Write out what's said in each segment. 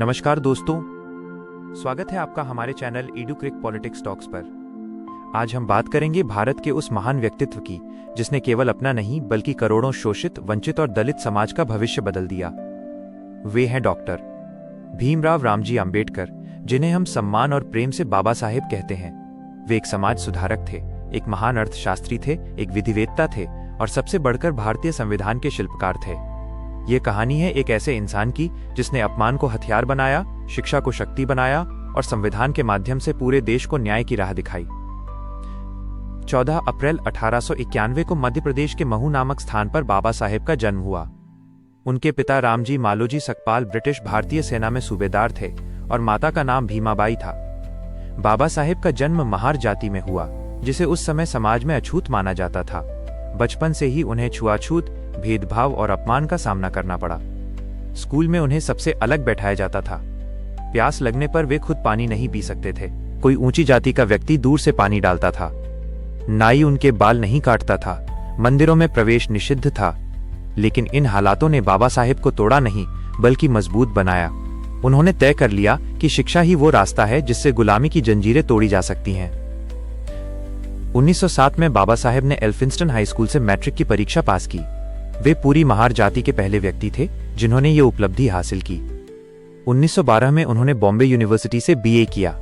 नमस्कार दोस्तों, स्वागत है आपका हमारे चैनल एडुक्रिक पॉलिटिक्स टॉक्स पर। आज हम बात करेंगे भारत के उस महान व्यक्तित्व की जिसने केवल अपना नहीं बल्कि करोड़ों शोषित, वंचित और दलित समाज का भविष्य बदल दिया। वे हैं डॉक्टर भीमराव रामजी आंबेडकर, जिन्हें हम सम्मान और प्रेम से बाबा साहेब कहते हैं। वे एक समाज सुधारक थे, एक महान अर्थशास्त्री थे, एक विधिवेत्ता थे और सबसे बढ़कर भारतीय संविधान के शिल्पकार थे। ये कहानी है एक ऐसे इंसान की जिसने अपमान को हथियार बनाया, शिक्षा को शक्ति बनाया और संविधान के माध्यम से पूरे देश को न्याय की राह दिखाई। 14 अप्रैल 1891 को मध्य प्रदेश के महू नामक स्थान पर बाबा साहेब का जन्म हुआ। उनके पिता रामजी मालोजी सकपाल ब्रिटिश भारतीय सेना में सूबेदार थे और माता का नाम भीमाबाई था। बाबा साहेब का जन्म महार जाति में हुआ, जिसे उस समय समाज में अछूत माना जाता था। बचपन से ही उन्हें छुआछूत, भेदभाव और अपमान का सामना करना पड़ा। स्कूल में उन्हें सबसे अलग बैठाया जाता था। प्यास लगने पर वे खुद पानी नहीं पी सकते थे। कोई ऊंची जाति का व्यक्ति दूर से पानी डालता था। नाई उनके बाल नहीं काटता था। मंदिरों में प्रवेश निषिद्ध था। लेकिन इन हालातों ने बाबा साहेब को तोड़ा नहीं बल्कि मजबूत बनाया। उन्होंने तय कर लिया कि शिक्षा ही वो रास्ता है जिससे गुलामी की जंजीरें तोड़ी जा सकती हैं। 1907 में बाबा साहेब ने एल्फिंस्टन हाई स्कूल से मैट्रिक की परीक्षा पास की। वे पूरी महार जाति के पहले व्यक्ति थे जिन्होंने ये उपलब्धि हासिल की। 1912 में उन्होंने बॉम्बे यूनिवर्सिटी से बीए किया।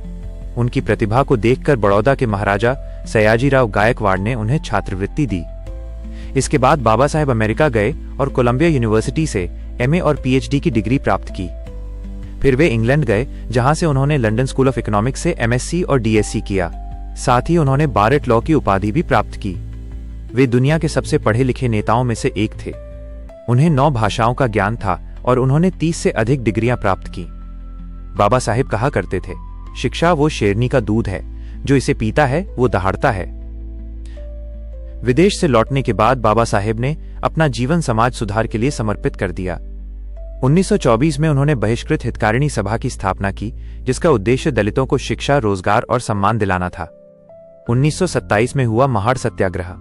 उनकी प्रतिभा को देखकर बड़ौदा के महाराजा सयाजीराव गायकवाड़ ने उन्हें छात्रवृत्ति दी। इसके बाद बाबा साहेब अमेरिका गए और कोलंबिया यूनिवर्सिटी से एमए और पीएचडी की डिग्री प्राप्त की। फिर वे इंग्लैंड गए, जहां से उन्होंने लंदन स्कूल ऑफ इकोनॉमिक्स से एमएससी और डीएससी किया। साथ ही उन्होंने बारेट लॉ की उपाधि भी प्राप्त की। वे दुनिया के सबसे पढ़े लिखे नेताओं में से एक थे। उन्हें 9 भाषाओं का ज्ञान था और उन्होंने 30 से अधिक डिग्रियां प्राप्त की। बाबा साहेब कहा करते थे, शिक्षा वो शेरनी का दूध है, जो इसे पीता है वो दहाड़ता है। विदेश से लौटने के बाद बाबा साहेब ने अपना जीवन समाज सुधार के लिए समर्पित कर दिया। 1924 में उन्होंने बहिष्कृत हितकारिणी सभा की स्थापना की, जिसका उद्देश्य दलितों को शिक्षा, रोजगार और सम्मान दिलाना था। 1927 में हुआ महार सत्याग्रह।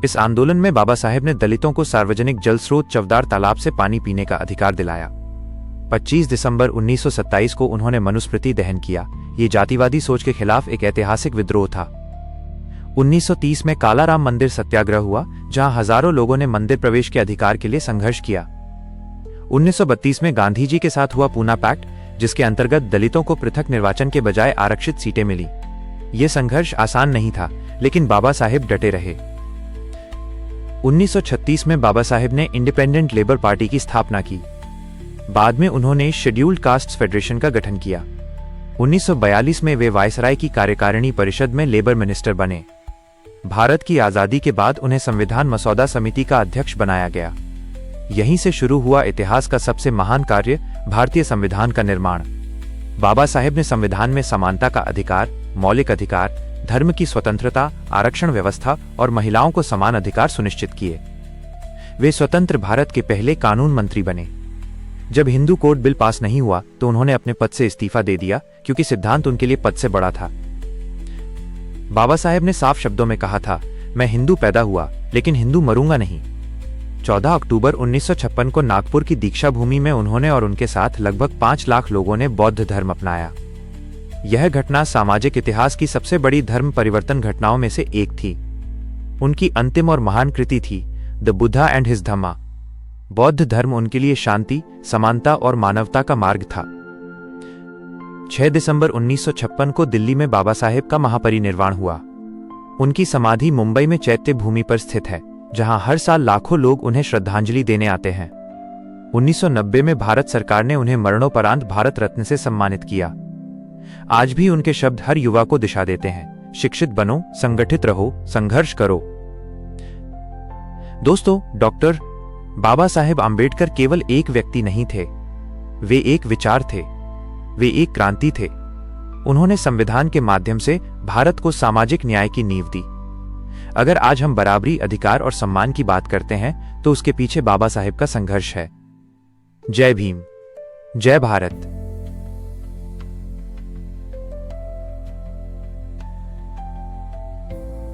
इस आंदोलन में बाबा साहेब ने दलितों को सार्वजनिक जल स्रोत चवदार तालाब से पानी पीने का अधिकार दिलाया। 25 दिसंबर 1927 को उन्होंने मनुस्मृति दहन किया। ये जातिवादी सोच के खिलाफ एक ऐतिहासिक विद्रोह था। 1930 में कालाराम मंदिर सत्याग्रह हुआ, जहां हजारों लोगों ने मंदिर प्रवेश के अधिकार के लिए संघर्ष किया। 1932 में गांधी जी के साथ हुआ पूना पैक्ट, जिसके अंतर्गत दलितों को पृथक निर्वाचन के बजाय आरक्षित सीटें मिली। यह संघर्ष आसान नहीं था, लेकिन बाबा साहेब डटे रहे। 1936 में बाबा साहेब ने इंडिपेंडेंट लेबर पार्टी की स्थापना की। बाद में उन्होंने शेड्यूल्ड कास्ट्स फेडरेशन का गठन किया। 1942 में वे वायसराय की कार्यकारिणी परिषद में लेबर मिनिस्टर बने। भारत की आजादी के बाद उन्हें संविधान मसौदा समिति का अध्यक्ष बनाया गया। यहीं से शुरू हुआ इतिहास का सबसे महान कार्य, भारतीय संविधान का निर्माण। बाबा साहेब ने संविधान में समानता का अधिकार, मौलिक अधिकार, धर्म की स्वतंत्रता, आरक्षण व्यवस्था और महिलाओं को समान अधिकार सुनिश्चित किए। वे स्वतंत्र भारत के पहले कानून मंत्री बने। जब हिंदू कोड बिल पास नहीं हुआ तो उन्होंने अपने पद से इस्तीफा दे दिया, क्योंकि सिद्धांत उनके लिए पद से बड़ा था। बाबा साहेब ने साफ शब्दों में कहा था, मैं हिंदू पैदा हुआ लेकिन हिंदू मरूंगा नहीं। 14 अक्टूबर 1956 को नागपुर की दीक्षा भूमि में उन्होंने और उनके साथ लगभग 5 लाख लोगों ने बौद्ध धर्म अपनाया। यह घटना सामाजिक इतिहास की सबसे बड़ी धर्म परिवर्तन घटनाओं में से एक थी। उनकी अंतिम और महान कृति थी द बुद्धा एंड हिज धम्मा। बौद्ध धर्म उनके लिए शांति, समानता और मानवता का मार्ग था। 6 दिसंबर 1956 को दिल्ली में बाबा साहेब का महापरिनिर्वाण हुआ। उनकी समाधि मुंबई में चैत्य भूमि पर स्थित है, जहां हर साल लाखों लोग उन्हें श्रद्धांजलि देने आते हैं। 1990 में भारत सरकार ने उन्हें मरणोपरांत भारत रत्न से सम्मानित किया। आज भी उनके शब्द हर युवा को दिशा देते हैं, शिक्षित बनो, संगठित रहो, संघर्ष करो। दोस्तों, डॉक्टर बाबा साहेब आंबेडकर केवल एक व्यक्ति नहीं थे। वे एक विचार थे, वे एक क्रांति थे। उन्होंने संविधान के माध्यम से भारत को सामाजिक न्याय की नींव दी। अगर आज हम बराबरी, अधिकार और सम्मान की बात करते हैं तो उसके पीछे बाबा साहेब का संघर्ष है। जय भीम, जय भारत।